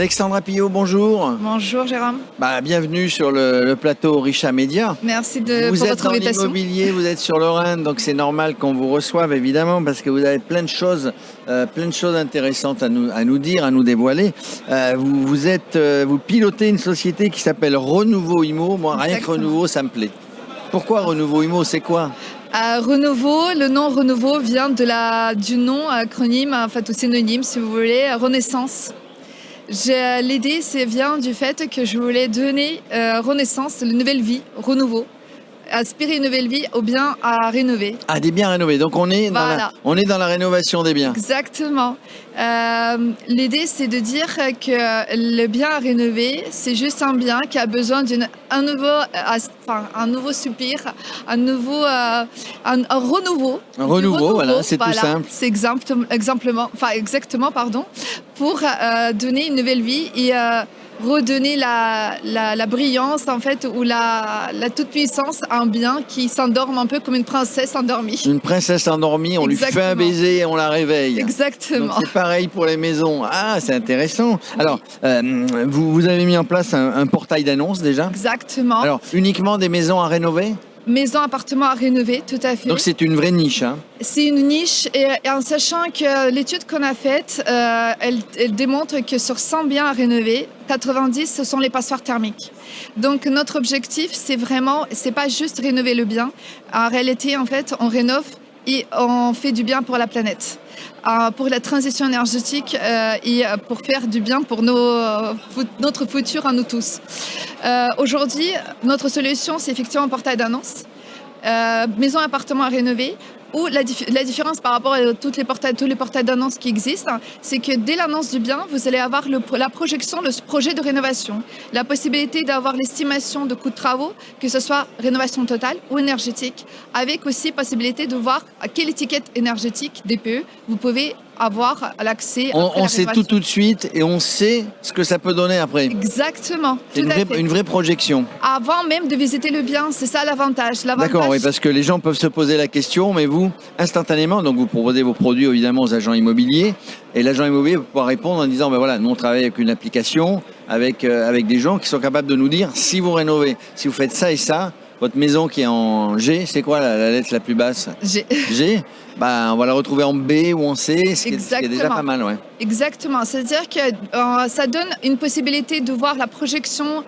Alexandra Pillot, bonjour. Bonjour Jérôme. Bienvenue sur le plateau Richa Média. Merci Vous pour êtes votre dans invitation. l'immobilier, vous êtes sur le Rhin, donc c'est normal qu'on vous reçoive évidemment parce que vous avez plein de choses intéressantes à nous dire, à nous dévoiler. Vous pilotez une société qui s'appelle Renouveau Immo. Moi, rien que Renouveau, ça me plaît. Pourquoi Renouveau Immo, c'est quoi ? Renouveau, le nom Renouveau vient du nom acronyme, en fait, ou synonyme si vous voulez, Renaissance. L'idée vient du fait que je voulais donner renaissance, une nouvelle vie, renouveau, aspirer une nouvelle vie aux biens à rénover. Ah, des biens rénovés. Donc on est dans la rénovation des biens. Exactement. L'idée, c'est de dire que le bien à rénover, c'est juste un bien qui a besoin d'un nouveau soupir, un renouveau. Un renouveau, voilà, c'est tout simple. C'est exactement, pour donner une nouvelle vie et redonner la brillance en fait ou la toute-puissance à un bien qui s'endorme un peu comme une princesse endormie. Une princesse endormie, on lui fait un baiser et on la réveille. Exactement. Donc c'est pareil pour les maisons. Ah, c'est intéressant. Alors, vous avez mis en place un portail d'annonces déjà ? Exactement. Alors, uniquement des maisons à rénover ? Maison, appartement à rénover, tout à fait. Donc c'est une vraie niche, hein ? C'est une niche et en sachant que l'étude qu'on a faite, elle démontre que sur 100 biens à rénover, 90 ce sont les passoires thermiques. Donc notre objectif, c'est pas juste rénover le bien. En réalité, en fait, on rénove et on fait du bien pour la planète, pour la transition énergétique et pour faire du bien pour notre futur à nous tous. Aujourd'hui, notre solution, c'est effectivement un portail d'annonces, maison, appartement à rénover, où la différence par rapport à tous les portails d'annonces qui existent, c'est que dès l'annonce du bien, vous allez avoir la projection, le projet de rénovation, la possibilité d'avoir l'estimation de coûts de travaux, que ce soit rénovation totale ou énergétique, avec aussi possibilité de voir à quelle étiquette énergétique DPE vous pouvez avoir l'accès. On sait tout de suite et on sait ce que ça peut donner après. Exactement. C'est une vraie projection. Avant même de visiter le bien, c'est ça l'avantage. D'accord, oui, parce que les gens peuvent se poser la question, mais vous, instantanément, donc vous proposez vos produits évidemment aux agents immobiliers, et l'agent immobilier va pouvoir répondre en disant, nous on travaille avec une application, avec des gens qui sont capables de nous dire, si vous rénovez, si vous faites ça et ça, votre maison qui est en G, c'est quoi la lettre la plus basse ? G. G. On va la retrouver en B ou en C, ce qui est déjà pas mal, ouais. Exactement. C'est-à-dire que ça donne une possibilité de voir la projection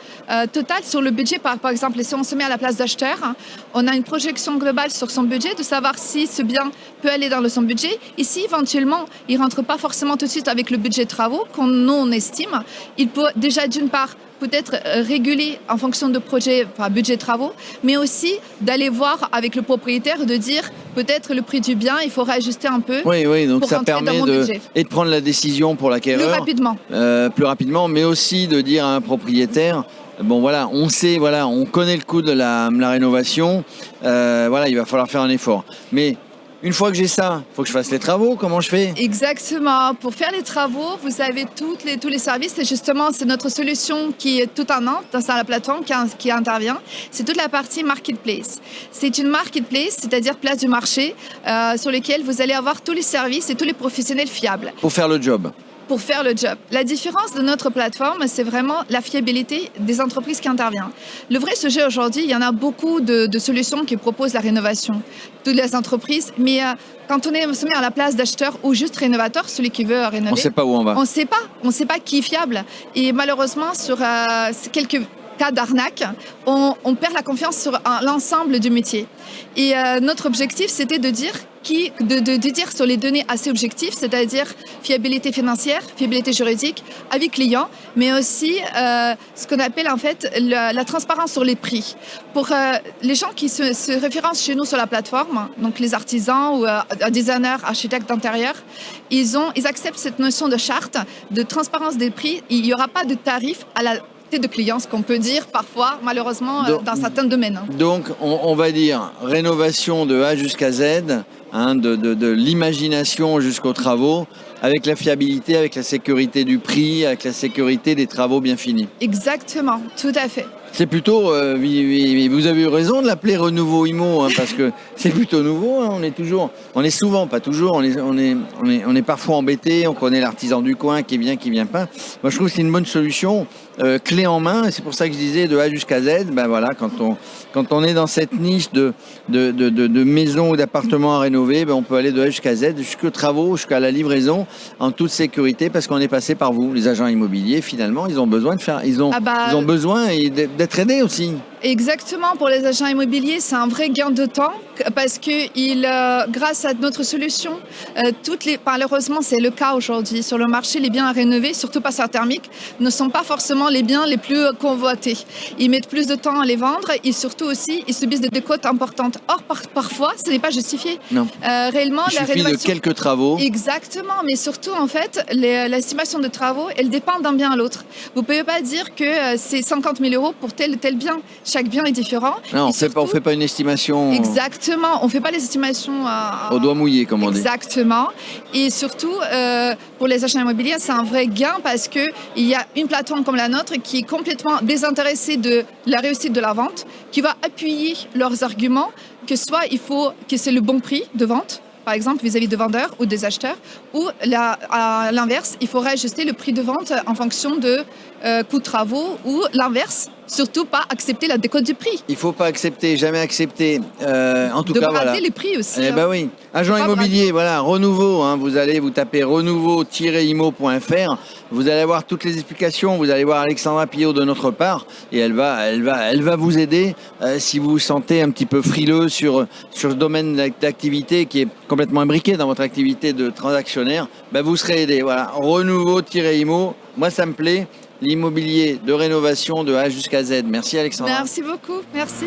totale sur le budget. Par exemple, si on se met à la place d'acheteur, on a une projection globale sur son budget, de savoir si ce bien peut aller dans son budget. Et si éventuellement, il ne rentre pas forcément tout de suite avec le budget de travaux qu'on estime, il peut déjà d'une part peut-être réguler en fonction de budget de travaux, mais aussi d'aller voir avec le propriétaire, de dire peut-être le prix du bien, il faudra ajuster un peu. Oui, donc ça permet de prendre la décision pour l'acquéreur plus rapidement, mais aussi de dire à un propriétaire, on connaît le coût de la rénovation, il va falloir faire un effort. Mais une fois que j'ai ça, il faut que je fasse les travaux. Comment je fais ? Exactement. Pour faire les travaux, vous avez tous les services. Et justement, c'est notre solution qui est tout en un dans la plateforme qui intervient. C'est toute la partie marketplace. C'est une marketplace, c'est-à-dire place du marché, sur laquelle vous allez avoir tous les services et tous les professionnels fiables. Pour faire le job. La différence de notre plateforme, c'est vraiment la fiabilité des entreprises qui interviennent. Le vrai sujet aujourd'hui, il y en a beaucoup de solutions qui proposent la rénovation. Toutes les entreprises, mais quand on se met à la place d'acheteur ou juste rénovateur, celui qui veut rénover, on ne sait pas où on va. On ne sait pas qui est fiable. Et malheureusement, sur quelques cas d'arnaque, on perd la confiance sur l'ensemble du métier. Et notre objectif, c'était de dire sur les données assez objectives, c'est-à-dire fiabilité financière, fiabilité juridique, avis client, mais aussi ce qu'on appelle en fait la transparence sur les prix. Pour les gens qui se référencent chez nous sur la plateforme, donc les artisans ou designers, architectes d'intérieur, ils acceptent cette notion de charte, de transparence des prix. Il n'y aura pas de tarif à la de clients, ce qu'on peut dire parfois, malheureusement, dans certains domaines. Donc, on va dire rénovation de A jusqu'à Z, de l'imagination jusqu'aux travaux, avec la fiabilité, avec la sécurité du prix, avec la sécurité des travaux bien finis. Exactement, tout à fait. C'est plutôt, vous avez eu raison de l'appeler Renouveau Immo, hein, parce que c'est plutôt nouveau. Hein, on est souvent, pas toujours, on est parfois embêté. On connaît l'artisan du coin qui vient pas. Moi, je trouve que c'est une bonne solution, clé en main. Et c'est pour ça que je disais de A jusqu'à Z. Ben voilà, quand on est dans cette niche de maisons ou d'appartements à rénover, ben on peut aller de A jusqu'à Z, jusqu'aux travaux, jusqu'à la livraison, en toute sécurité, parce qu'on est passé par vous, les agents immobiliers. Finalement, ils ont besoin ils ont besoin d'être aidés aussi. Exactement, pour les agents immobiliers, c'est un vrai gain de temps parce que grâce à notre solution, malheureusement c'est le cas aujourd'hui sur le marché, les biens à rénover, surtout passoires thermiques, ne sont pas forcément les biens les plus convoités. Ils mettent plus de temps à les vendre et surtout aussi ils subissent des décotes importantes. Or parfois ce n'est pas justifié. Non. Réellement, il suffit de quelques travaux. Exactement, mais surtout en fait l'estimation de travaux, elle dépend d'un bien à l'autre. Vous ne pouvez pas dire que c'est 50 000 € pour tel ou tel bien. Chaque bien est différent. Non, on ne fait pas une estimation. Exactement, on ne fait pas les estimations au doigt mouillé, comme on dit. Exactement. Et surtout, pour les achats immobiliers, c'est un vrai gain parce qu'il y a une plateforme comme la nôtre qui est complètement désintéressée de la réussite de la vente, qui va appuyer leurs arguments, que soit il faut que c'est le bon prix de vente, par exemple vis-à-vis de vendeurs ou des acheteurs, ou à l'inverse, il faudrait ajuster le prix de vente en fonction de coûts de travaux, ou l'inverse, surtout pas accepter la décote du prix. Il ne faut pas accepter, jamais accepter. En tout cas, brader voilà. les prix aussi. Eh ben oui. Agent immobilier, voilà, Renouveau. Hein, vous tapez renouveau-immo.fr. Vous allez avoir toutes les explications. Vous allez voir Alexandra Pillot de notre part, et elle va vous aider si vous vous sentez un petit peu frileux sur ce domaine d'activité qui est complètement imbriqué dans votre activité de transactionnaire. Ben vous serez aidé. Voilà, Renouveau-immo. Moi, ça me plaît. L'immobilier de rénovation de A jusqu'à Z. Merci Alexandra. Merci beaucoup. Merci.